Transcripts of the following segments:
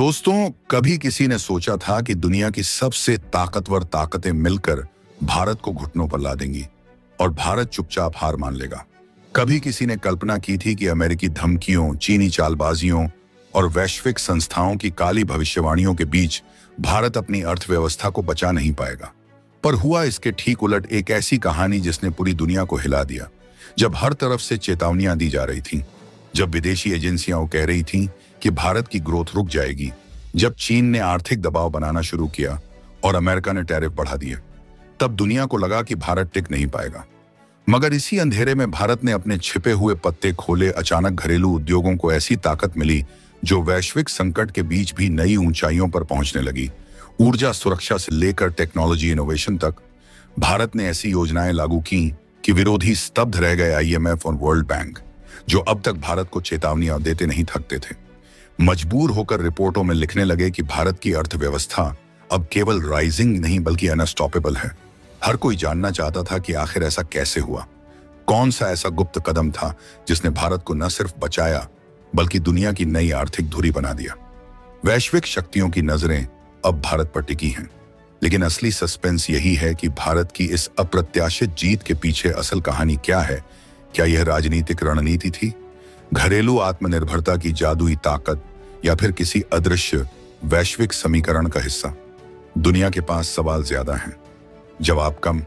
दोस्तों, कभी किसी ने सोचा था कि दुनिया की सबसे ताकतवर ताकतें मिलकर भारत को घुटनों पर ला देंगी और भारत चुपचाप हार मान लेगा। कभी किसी ने कल्पना की थी कि अमेरिकी धमकियों, चीनी चालबाजियों और वैश्विक संस्थाओं की काली भविष्यवाणियों के बीच भारत अपनी अर्थव्यवस्था को बचा नहीं पाएगा। पर हुआ इसके ठीक उलट, एक ऐसी कहानी जिसने पूरी दुनिया को हिला दिया। जब हर तरफ से चेतावनियां दी जा रही थीं, जब विदेशी एजेंसियां कह रही थीं कि भारत की ग्रोथ रुक जाएगी, जब चीन ने आर्थिक दबाव बनाना शुरू किया और अमेरिका ने टैरिफ बढ़ा दिए, तब दुनिया को लगा कि भारत टिक नहीं पाएगा। मगर इसी अंधेरे में भारत ने अपने छिपे हुए पत्ते खोले। अचानक घरेलू उद्योगों को ऐसी ताकत मिली जो वैश्विक संकट के बीच भी नई ऊंचाइयों पर पहुंचने लगी। ऊर्जा सुरक्षा से लेकर टेक्नोलॉजी इनोवेशन तक भारत ने ऐसी योजनाएं लागू की कि विरोधी स्तब्ध रह गए। IMF और वर्ल्ड बैंक, जो अब तक भारत को चेतावनियां देते नहीं थकते थे, मजबूर होकर रिपोर्टों में लिखने लगे कि भारत की अर्थव्यवस्था अब केवल राइजिंग नहीं बल्कि अनस्टॉपेबल है। हर कोई जानना चाहता था कि आखिर ऐसा कैसे हुआ। कौन सा ऐसा गुप्त कदम था जिसने भारत को न सिर्फ बचाया बल्कि दुनिया की नई आर्थिक धुरी बना दिया। वैश्विक शक्तियों की नजरें अब भारत पर टिकी हैं, लेकिन असली सस्पेंस यही है कि भारत की इस अप्रत्याशित जीत के पीछे असल कहानी क्या है। क्या यह राजनीतिक रणनीति थी, घरेलू आत्मनिर्भरता की जादुई ताकत, या फिर किसी अदृश्य वैश्विक समीकरण का हिस्सा? दुनिया के पास सवाल ज्यादा हैं, जवाब कम,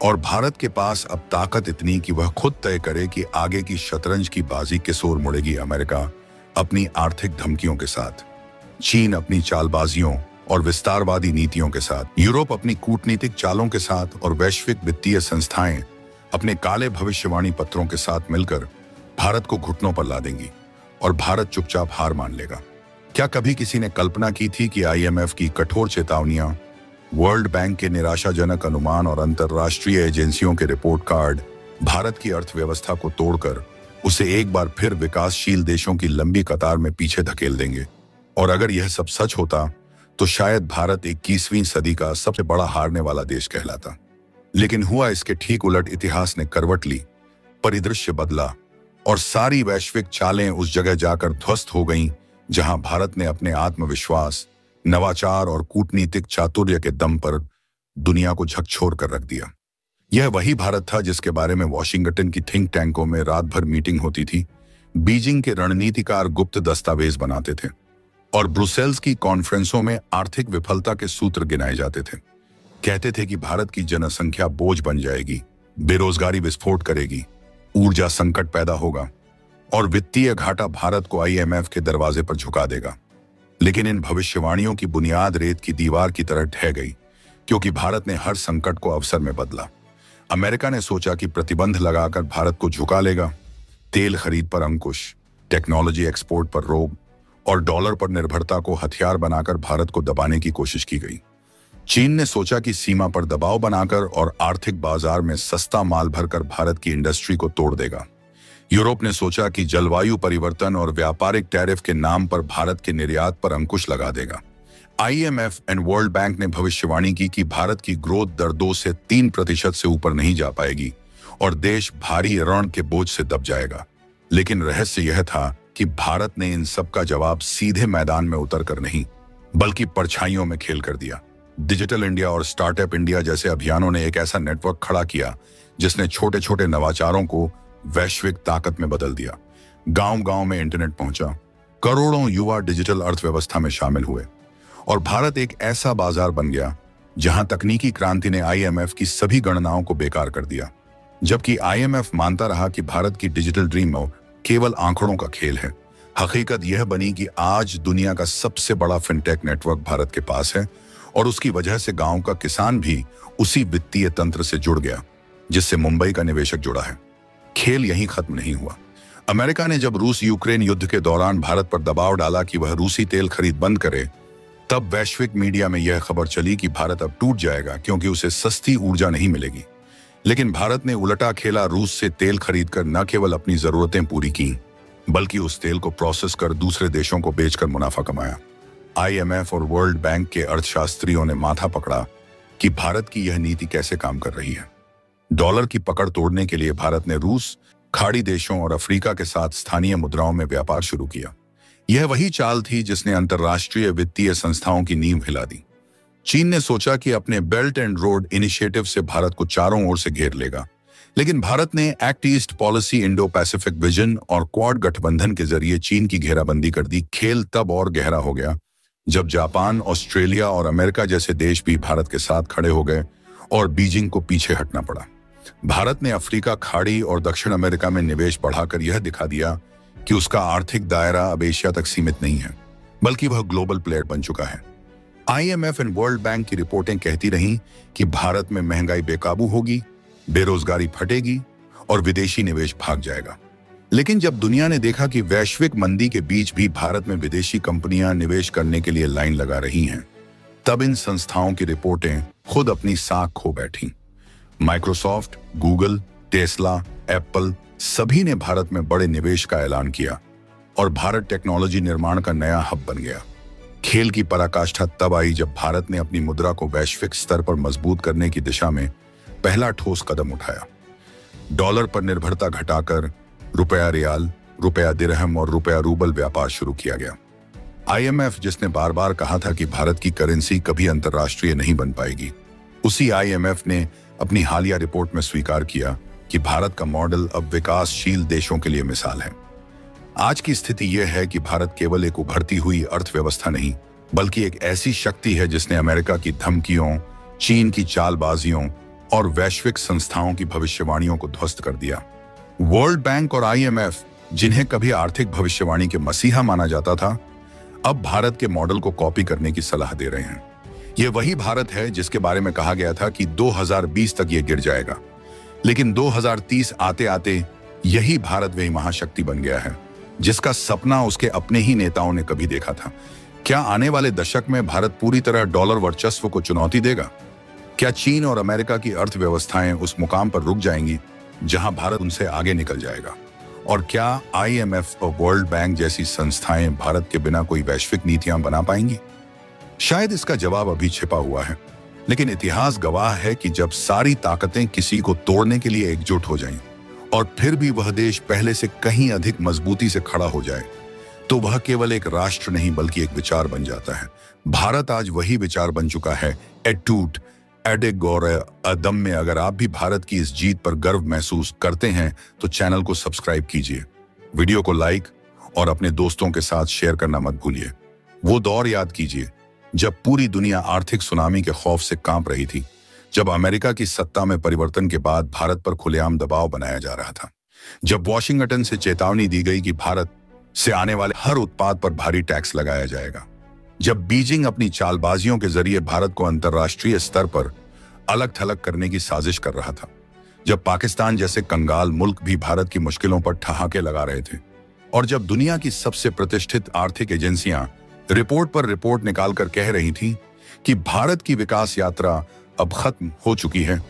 और भारत के पास अब ताकत इतनी कि वह खुद तय करे कि आगे की शतरंज की बाजी किस ओर मुड़ेगी। अमेरिका अपनी आर्थिक धमकियों के साथ, चीन अपनी चालबाजियों और विस्तारवादी नीतियों के साथ, यूरोप अपनी कूटनीतिक चालों के साथ और वैश्विक वित्तीय संस्थाएं अपने काले भविष्यवाणी पत्रों के साथ मिलकर भारत को घुटनों पर ला देंगी और भारत चुपचाप हार मान लेगा। क्या कभी किसी ने कल्पना की थी कि IMF की कठोर चेतावनियां, वर्ल्ड बैंक के निराशाजनक अनुमान और अंतर्राष्ट्रीय एजेंसियों के रिपोर्ट कार्ड भारत की अर्थव्यवस्था को तोड़कर उसे एक बार फिर विकासशील देशों की लंबी कतार में पीछे धकेल देंगे? और अगर यह सब सच होता तो शायद भारत 21वीं सदी का सबसे बड़ा हारने वाला देश कहलाता। लेकिन हुआ इसके ठीक उलट। इतिहास ने करवट ली, परिदृश्य बदला और सारी वैश्विक चालें उस जगह जाकर ध्वस्त हो गईं जहां भारत ने अपने आत्मविश्वास, नवाचार और कूटनीतिक चातुर्य के दम पर दुनिया को झकझोर कर रख दिया। यह वही भारत था जिसके बारे में वॉशिंगटन की थिंक टैंकों में रात भर मीटिंग होती थी, बीजिंग के रणनीतिकार गुप्त दस्तावेज बनाते थे और ब्रुसेल्स की कॉन्फ्रेंसों में आर्थिक विफलता के सूत्र गिनाए जाते थे। कहते थे कि भारत की जनसंख्या बोझ बन जाएगी, बेरोजगारी विस्फोट करेगी, ऊर्जा संकट पैदा होगा और वित्तीय घाटा भारत को IMF के दरवाजे पर झुका देगा। लेकिन इन भविष्यवाणियों की बुनियाद रेत की दीवार की तरह ढह गई, क्योंकि भारत ने हर संकट को अवसर में बदला। अमेरिका ने सोचा कि प्रतिबंध लगाकर भारत को झुका लेगा, तेल खरीद पर अंकुश, टेक्नोलॉजी एक्सपोर्ट पर रोक और डॉलर पर निर्भरता को हथियार बनाकर भारत को दबाने की कोशिश की गई। चीन ने सोचा कि सीमा पर दबाव बनाकर और आर्थिक बाजार में सस्ता माल भरकर भारत की इंडस्ट्री को तोड़ देगा। यूरोप ने सोचा कि जलवायु परिवर्तन और व्यापारिक टैरिफ के नाम पर भारत के निर्यात पर अंकुश लगा देगा। IMF एंड वर्ल्ड बैंक ने भविष्यवाणी की कि भारत की ग्रोथ दर 2 से 3% से ऊपर नहीं जा पाएगी और देश भारी ऋण के बोझ से दब जाएगा। लेकिन रहस्य यह था कि भारत ने इन सब का जवाब सीधे मैदान में उतरकर नहीं बल्कि परछाइयों में खेल कर दिया। डिजिटल इंडिया और स्टार्टअप इंडिया जैसे अभियानों ने एक ऐसा नेटवर्क खड़ा किया जिसने छोटे छोटे नवाचारों को वैश्विक ताकत में बदल दिया। गांव-गांव में इंटरनेट पहुंचा, करोड़ों युवा डिजिटल अर्थव्यवस्था में शामिल हुए और भारत एक ऐसा बाजार बन गया जहां तकनीकी क्रांति ने IMF की सभी गणनाओं को बेकार कर दिया। जबकि IMF मानता रहा कि भारत की डिजिटल ड्रीम केवल आंकड़ों का खेल है, हकीकत यह बनी कि आज दुनिया का सबसे बड़ा फिनटेक नेटवर्क भारत के पास है और उसकी वजह से गांव का किसान भी उसी वित्तीय तंत्र से जुड़ गया जिससे मुंबई का निवेशक जुड़ा है। खेल यहीं खत्म नहीं हुआ। अमेरिका ने जब रूस यूक्रेन युद्ध के दौरान भारत पर दबाव डाला कि वह रूसी तेल खरीद बंद करे, तब वैश्विक मीडिया में यह खबर चली कि भारत अब टूट जाएगा क्योंकि उसे सस्ती ऊर्जा नहीं मिलेगी। लेकिन भारत ने उलटा खेला, रूस से तेल खरीदकर न केवल अपनी जरूरतें पूरी की बल्कि उस तेल को प्रोसेस कर दूसरे देशों को बेचकर मुनाफा कमाया। IMF और वर्ल्ड बैंक के अर्थशास्त्रियों ने माथा पकड़ा कि भारत की यह नीति कैसे काम कर रही है। डॉलर की पकड़ तोड़ने के लिए भारत ने रूस, खाड़ी देशों और अफ्रीका के साथ स्थानीय मुद्राओं में व्यापार शुरू किया। यह वही चाल थी जिसने अंतर्राष्ट्रीय वित्तीय संस्थाओं की नींव हिला दी। चीन ने सोचा कि अपने बेल्ट एंड रोड इनिशिएटिव से भारत को चारों ओर से घेर लेगा, लेकिन भारत ने act east policy, Indo Pacific vision और क्वाड गठबंधन के जरिए चीन की घेराबंदी कर दी। खेल तब और गहरा हो गया जब जापान, ऑस्ट्रेलिया और अमेरिका जैसे देश भी भारत के साथ खड़े हो गए और बीजिंग को पीछे हटना पड़ा। भारत ने अफ्रीका, खाड़ी और दक्षिण अमेरिका में निवेश बढ़ाकर यह दिखा दिया कि उसका आर्थिक दायरा अब एशिया तक सीमित नहीं है, बल्कि वह ग्लोबल प्लेयर बन चुका है। IMF एंड वर्ल्ड बैंक की रिपोर्टें कहती रहीं कि भारत में महंगाई बेकाबू होगी, बेरोजगारी फटेगी और विदेशी निवेश भाग जाएगा। लेकिन जब दुनिया ने देखा कि वैश्विक मंदी के बीच भी भारत में विदेशी कंपनियां निवेश करने के लिए लाइन लगा रही हैं, तब इन संस्थाओं की रिपोर्टें खुद अपनी साख खो बैठी। माइक्रोसॉफ्ट, गूगल, टेस्ला, एप्पल सभी ने भारत में बड़े निवेश का ऐलान किया और भारत टेक्नोलॉजी निर्माण का नया हब बन गया। खेल की पराकाष्ठा तब आई जब भारत ने अपनी मुद्रा को वैश्विक स्तर पर मजबूत करने की दिशा में पहला ठोस कदम उठाया। डॉलर पर निर्भरता घटाकर रुपया रियाल, रुपया दिरहम और रुपया रूबल व्यापार शुरू किया गया। IMF, जिसने बार बार कहा था कि भारत की करेंसी कभी अंतर्राष्ट्रीय नहीं बन पाएगी, उसी IMF ने अपनी हालिया रिपोर्ट में स्वीकार किया कि भारत का मॉडल अब विकासशील देशों के लिए मिसाल है। आज की स्थिति यह है कि भारत केवल एक उभरती हुई अर्थव्यवस्था नहीं, बल्कि एक ऐसी शक्ति है जिसने अमेरिका की धमकियों, चीन की चालबाजियों और वैश्विक संस्थाओं की भविष्यवाणियों को ध्वस्त कर दिया। वर्ल्ड बैंक और IMF, जिन्हें कभी आर्थिक भविष्यवाणी के मसीहा माना जाता था, अब भारत के मॉडल को कॉपी करने की सलाह दे रहे हैं। यह वही भारत है जिसके बारे में कहा गया था कि 2020 तक यह गिर जाएगा, लेकिन 2030 आते आते यही भारत वही महाशक्ति बन गया है जिसका सपना उसके अपने ही नेताओं ने कभी देखा था। क्या आने वाले दशक में भारत पूरी तरह डॉलर वर्चस्व को चुनौती देगा? क्या चीन और अमेरिका की अर्थव्यवस्थाएं उस मुकाम पर रुक जाएंगी जहां भारत उनसे आगे निकल जाएगा? और क्या IMF और वर्ल्ड बैंक जैसी संस्थाएं भारत के बिना कोई वैश्विक नीतियां बना पाएंगी? शायद इसका जवाब अभी छिपा हुआ है, लेकिन इतिहास गवाह है कि जब सारी ताकतें किसी को तोड़ने के लिए एकजुट हो जाएं और फिर भी वह देश पहले से कहीं अधिक मजबूती से खड़ा हो जाए, तो वह केवल एक राष्ट्र नहीं बल्कि एक विचार बन जाता है। भारत आज वही विचार बन चुका है, अटूट, अडिग और अदम्य। अगर आप भी भारत की इस जीत पर गर्व महसूस करते हैं तो चैनल को सब्सक्राइब कीजिए, वीडियो को लाइक और अपने दोस्तों के साथ शेयर करना मत भूलिए। वो दौर याद कीजिए जब पूरी दुनिया आर्थिक सुनामी के खौफ से कांप रही थी, जब अमेरिका की सत्ता में परिवर्तन के बाद भारत पर खुलेआम दबाव बनाया जा रहा था, जब वॉशिंगटन से चेतावनी दी गई कि भारत से आने वाले हर उत्पाद पर भारी टैक्स लगाया जाएगा, जब बीजिंग अपनी चालबाजियों के जरिए भारत को अंतर्राष्ट्रीय स्तर पर अलग थलग करने की साजिश कर रहा था, जब पाकिस्तान जैसे कंगाल मुल्क भी भारत की मुश्किलों पर ठहाके लगा रहे थे, और जब दुनिया की सबसे प्रतिष्ठित आर्थिक एजेंसियां रिपोर्ट पर रिपोर्ट निकालकर कह रही थीं कि भारत की विकास यात्रा अब खत्म हो चुकी है,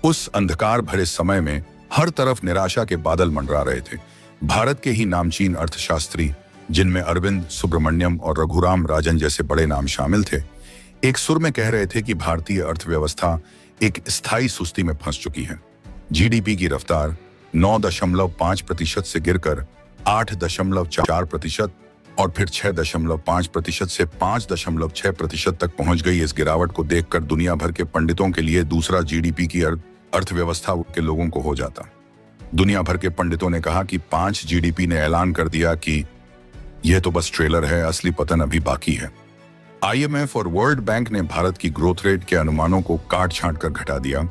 उस अंधकार भरे समय में हर तरफ निराशा के बादल मंडरा रहे थे। भारत के ही नामचीन अर्थशास्त्री, जिनमें अरविंद सुब्रमण्यम और रघुराम राजन जैसे बड़े नाम शामिल थे, एक सुर में कह रहे थे कि भारतीय अर्थव्यवस्था एक स्थायी सुस्ती में फंस चुकी है। GDP की रफ्तार 9.5% से गिरकर 8.4% और फिर 6.5% से 5.6% तक पहुंच गई। इस गिरावट को देखकर दुनिया भर के पंडितों के लिए दूसरा GDP की अर्थव्यवस्था के लोगों को हो जाता। दुनिया भर के पंडितों ने कहा कि 5 GDP ने ऐलान कर दिया कि यह तो बस ट्रेलर है, असली पतन अभी बाकी है। IMF और वर्ल्ड बैंक ने भारत की ग्रोथ रेट के अनुमानों को काट छांट कर घटा दिया।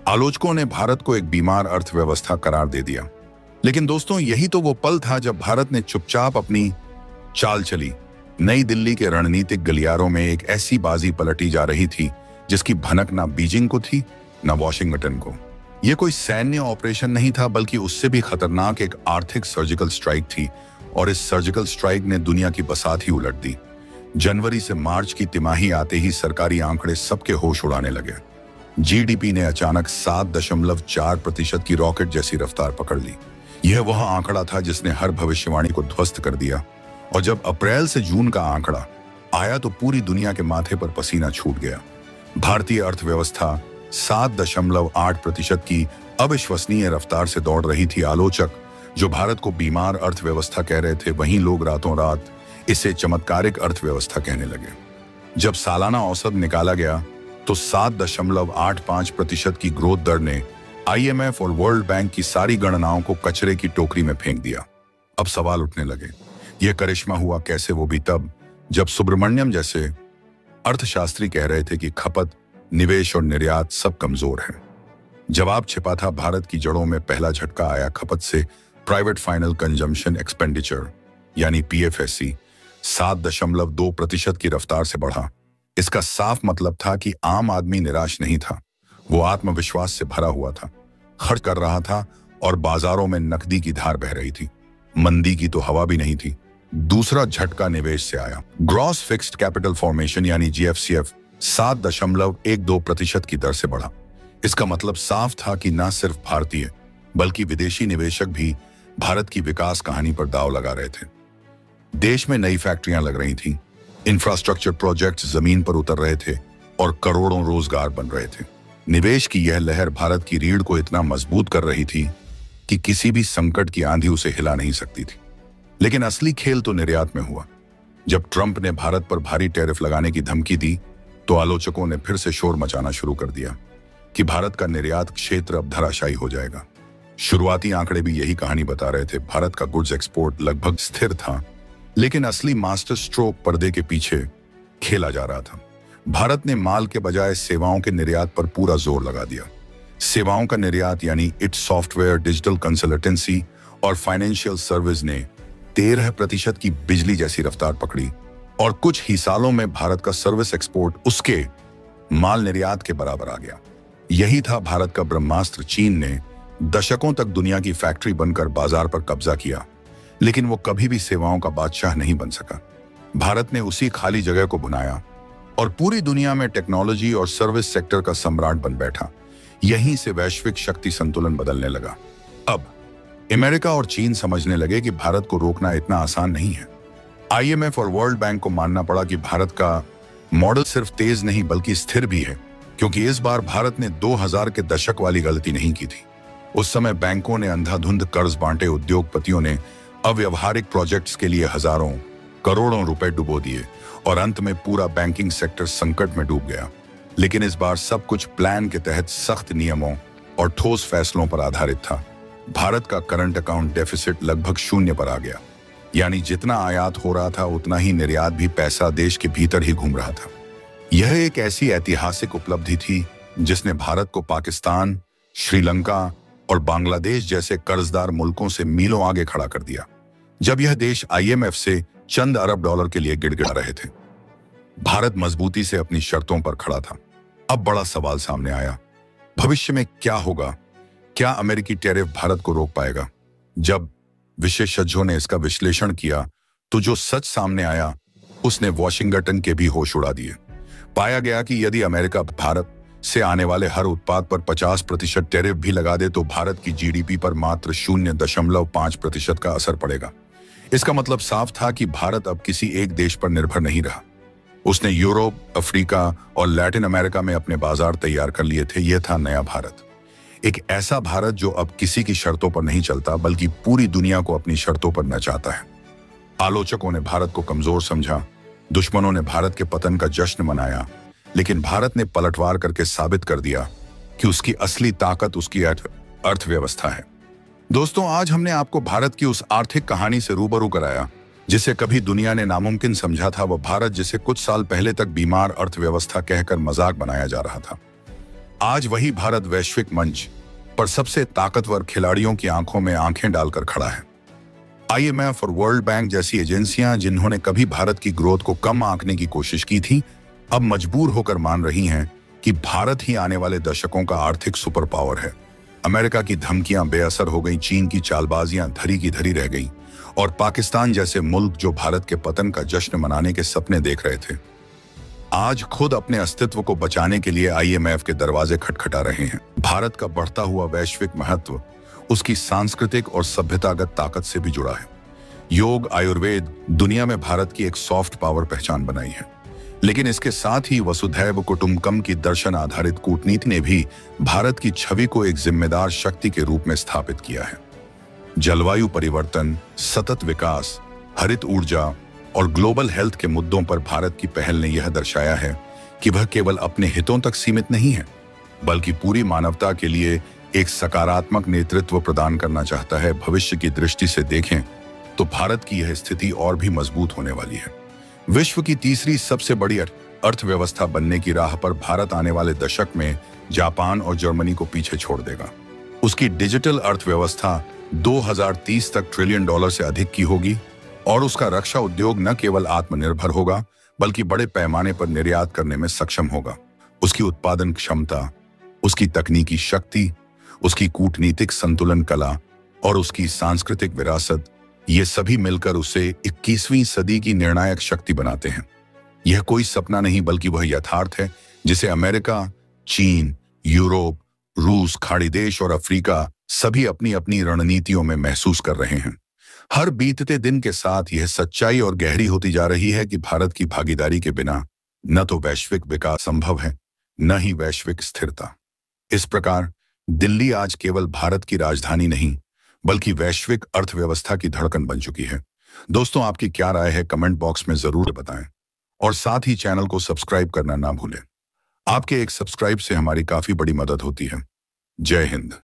आलोचकों ने भारत को एक बीमार अर्थव्यवस्था करार दे दिया। लेकिन दोस्तों, यही तो वो पल था जब भारत ने चुपचाप अपनी चाल चली। नई दिल्ली के रणनीतिक गलियारों में एक ऐसी बाजी पलटी जा रही थी जिसकी भनक ना बीजिंग को थी न वॉशिंगटन को। यह कोई सैन्य ऑपरेशन नहीं था, बल्कि उससे भी खतरनाक एक आर्थिक सर्जिकल स्ट्राइक थी, और इस सर्जिकल स्ट्राइक ने दुनिया की बसात ही उलट दी। जनवरी से मार्च की तिमाही आते ही सरकारी आंकड़े सबके होश उड़ाने लगे। GDP ने अचानक 7.4% की रॉकेट जैसी रफ्तार पकड़ ली। यह वह आंकड़ा था जिसने हर भविष्यवाणी को ध्वस्त कर दिया, और जब अप्रैल से जून का आंकड़ा आया तो पूरी दुनिया के माथे पर पसीना छूट गया। भारतीय अर्थव्यवस्था 7.8% की अविश्वसनीय रफ्तार से दौड़ रही थी। आलोचक जो भारत को बीमार अर्थव्यवस्था कह रहे थे, वहीं लोग रातों रात इसे चमत्कारिक अर्थव्यवस्था कहने लगे। जब सालाना औसत निकाला गया तो 7.85% की ग्रोथ दर ने आईएमएफ और वर्ल्ड बैंक की सारी गणनाओं को कचरे की टोकरी में फेंक दिया। अब सवाल उठने लगे, यह करिश्मा हुआ कैसे, वो भी तब जब सुब्रमण्यम जैसे अर्थशास्त्री कह रहे थे कि खपत, निवेश और निर्यात सब कमजोर है। जवाब छिपा था भारत की जड़ों में। पहला झटका आया खपत से। प्राइवेट फाइनल कंजम्पशन एक्सपेंडिचर यानी पीएफएससी 7.2% की रफ्तार से बढ़ा। इसका साफ मतलब था कि आम आदमी निराश नहीं था, वो आत्मविश्वास से भरा हुआ था, खर्च कर रहा था और बाजारों में नकदी की धार बह रही थी। मंदी की तो हवा भी नहीं थी। दूसरा झटका निवेश से आया। ग्रॉस फिक्स्ड कैपिटल फॉर्मेशन यानी जीएफसीएफ 7.12% की दर से बढ़ा। इसका मतलब साफ था कि न सिर्फ भारतीय बल्कि विदेशी निवेशक भी भारत की विकास कहानी पर दांव लगा रहे थे। देश में नई फैक्ट्रियां लग रही थीं, इंफ्रास्ट्रक्चर प्रोजेक्ट्स जमीन पर उतर रहे थे और करोड़ों रोजगार बन रहे थे। निवेश की यह लहर भारत की रीढ़ को इतना मजबूत कर रही थी कि किसी भी संकट की आंधी उसे हिला नहीं सकती थी। लेकिन असली खेल तो निर्यात में हुआ। जब ट्रंप ने भारत पर भारी टैरिफ लगाने की धमकी दी तो आलोचकों ने फिर से शोर मचाना शुरू कर दिया कि भारत का निर्यात क्षेत्र अब धराशायी हो जाएगा। शुरुआती आंकड़े भी यही कहानी बता रहे थे। भारत का गुड्स एक्सपोर्ट लगभग स्थिर था, लेकिन असली मास्टर स्ट्रोक पर्दे के पीछे खेला जा रहा था। भारत ने माल के बजाय सेवाओं के निर्यात पर पूरा जोर लगा दिया। सेवाओं का निर्यात यानी इट सॉफ्टवेयर, डिजिटल कंसल्टेंसी और फाइनेंशियल सर्विस ने 13% की बिजली जैसी रफ्तार पकड़ी और कुछ ही सालों में भारत का सर्विस एक्सपोर्ट उसके माल निर्यात के बराबर आ गया। यही था भारत का ब्रह्मास्त्र। चीन ने दशकों तक दुनिया की फैक्ट्री बनकर बाजार पर कब्जा किया, लेकिन वो कभी भी सेवाओं का बादशाह नहीं बन सका। भारत ने उसी खाली जगह को बनाया और पूरी दुनिया में टेक्नोलॉजी और सर्विस सेक्टर का सम्राट बन बैठा। यहीं से वैश्विक शक्ति संतुलन बदलने लगा। अब अमेरिका और चीन समझने लगे कि भारत को रोकना इतना आसान नहीं है। आईएमएफ और वर्ल्ड बैंक को मानना पड़ा कि भारत का मॉडल सिर्फ तेज नहीं बल्कि स्थिर भी है, क्योंकि इस बार भारत ने 2000 के दशक वाली गलती नहीं की थी। उस समय बैंकों ने अंधाधुंध कर्ज बांटे, उद्योगपतियों ने अव्यवहारिक प्रोजेक्ट्स के लिए हजारों करोड़ों रुपए डुबो दिए और अंत में पूरा बैंकिंग सेक्टर संकट में डूब गया। लेकिन इस बार सब कुछ प्लान के तहत सख्त नियमों और ठोस फैसलों पर आधारित था। भारत का करंट अकाउंट डेफिसिट लगभग 0 पर आ गया, यानी जितना आयात हो रहा था उतना ही निर्यात भी पैसा देश के भीतर ही घूम रहा था। यह एक ऐसी ऐतिहासिक उपलब्धि थी जिसने भारत को पाकिस्तान, श्रीलंका और बांग्लादेश जैसे कर्जदार मुल्कों से मीलों आगे खड़ा कर दिया। जब यह देश आईएमएफ से चंद अरब डॉलर के लिए गिड़गिड़ा रहे थे, भारत मजबूती से अपनी शर्तों पर खड़ा था। अब बड़ा सवाल सामने आया, भविष्य में क्या होगा? क्या अमेरिकी टैरिफ भारत को रोक पाएगा? जब विशेषज्ञों ने इसका विश्लेषण किया तो जो सच सामने आया उसने वॉशिंगटन के भी होश उड़ा दिए। पाया गया कि यदि अमेरिका भारत से आने वाले हर उत्पाद पर 50% टैरिफ भी लगा दे तो भारत की जीडीपी पर मात्र 0.5% का असर पड़ेगा। इसका मतलब साफ था कि भारत अब किसी एक देश पर निर्भर नहीं रहा। उसने यूरोप, अफ्रीका और लैटिन अमेरिका में अपने बाजार तैयार कर लिए थे। यह था नया भारत, एक ऐसा भारत जो अब किसी की शर्तों पर नहीं चलता बल्कि पूरी दुनिया को अपनी शर्तों पर नचाता है। आलोचकों ने भारत को कमजोर समझा, दुश्मनों ने भारत के पतन का जश्न मनाया, लेकिन भारत ने पलटवार करके साबित कर दिया कि उसकी असली ताकत उसकी अर्थव्यवस्था है। दोस्तों, आज हमने आपको भारत की उस आर्थिक कहानी से रूबरू कराया जिसे कभी दुनिया ने नामुमकिन समझा था। वह भारत जिसे कुछ साल पहले तक बीमार अर्थव्यवस्था कहकर मजाक बनाया जा रहा था, आज वही भारत वैश्विक मंच पर सबसे ताकतवर खिलाड़ियों की आंखों में आंखें डालकर खड़ा है। आईएमएफ और वर्ल्ड बैंक जैसी एजेंसियां जिन्होंने कभी भारत की ग्रोथ को कम आंकने की कोशिश की थी, अब मजबूर होकर मान रही हैं कि भारत ही आने वाले दशकों का आर्थिक सुपर पावर है। अमेरिका की धमकियां बेअसर हो गई, चीन की चालबाजियां धरी की धरी रह गई और पाकिस्तान जैसे मुल्क जो भारत के पतन का जश्न मनाने के सपने देख रहे थे, आज खुद अपने अस्तित्व को बचाने के लिए आईएमएफ के दरवाजे खटखटा रहे हैं। भारत का बढ़ता हुआ वैश्विक महत्व उसकी सांस्कृतिक और सभ्यतागत ताकत से भी जुड़ा है। योग, आयुर्वेद दुनिया में भारत की एक सॉफ्ट पावर पहचान बनाई है, लेकिन इसके साथ ही वसुधैव कुटुंबकम की दर्शन आधारित कूटनीति ने भी भारत की छवि को एक जिम्मेदार शक्ति के रूप में स्थापित किया है। जलवायु परिवर्तन, सतत विकास, हरित ऊर्जा और ग्लोबल हेल्थ के मुद्दों पर भारत की पहल ने यह दर्शाया है कि वह केवल अपने हितों तक सीमित नहीं है, बल्कि पूरी मानवता के लिए एक सकारात्मक नेतृत्व प्रदान करना चाहता है। भविष्य की दृष्टि से देखें तो भारत की यह स्थिति और भी मजबूत होने वाली है। विश्व की तीसरी सबसे बड़ी अर्थव्यवस्था बनने की राह पर भारत आने वाले दशक में जापान और जर्मनी को पीछे छोड़ देगा। उसकी डिजिटल अर्थव्यवस्था 2030 तक $1 ट्रिलियन से अधिक की होगी और उसका रक्षा उद्योग न केवल आत्मनिर्भर होगा बल्कि बड़े पैमाने पर निर्यात करने में सक्षम होगा। उसकी उत्पादन क्षमता, उसकी तकनीकी शक्ति, उसकी कूटनीतिक संतुलन कला और उसकी सांस्कृतिक विरासत, ये सभी मिलकर उसे 21वीं सदी की निर्णायक शक्ति बनाते हैं। यह कोई सपना नहीं बल्कि वह यथार्थ है जिसे अमेरिका, चीन, यूरोप, रूस, खाड़ी देश और अफ्रीका सभी अपनी अपनी रणनीतियों में महसूस कर रहे हैं। हर बीतते दिन के साथ यह सच्चाई और गहरी होती जा रही है कि भारत की भागीदारी के बिना न तो वैश्विक विकास संभव है, न ही वैश्विक स्थिरता। इस प्रकार दिल्ली आज केवल भारत की राजधानी नहीं बल्कि वैश्विक अर्थव्यवस्था की धड़कन बन चुकी है। दोस्तों, आपकी क्या राय है कमेंट बॉक्स में जरूर बताएं और साथ ही चैनल को सब्सक्राइब करना ना भूलें। आपके एक सब्सक्राइब से हमारी काफी बड़ी मदद होती है। जय हिंद।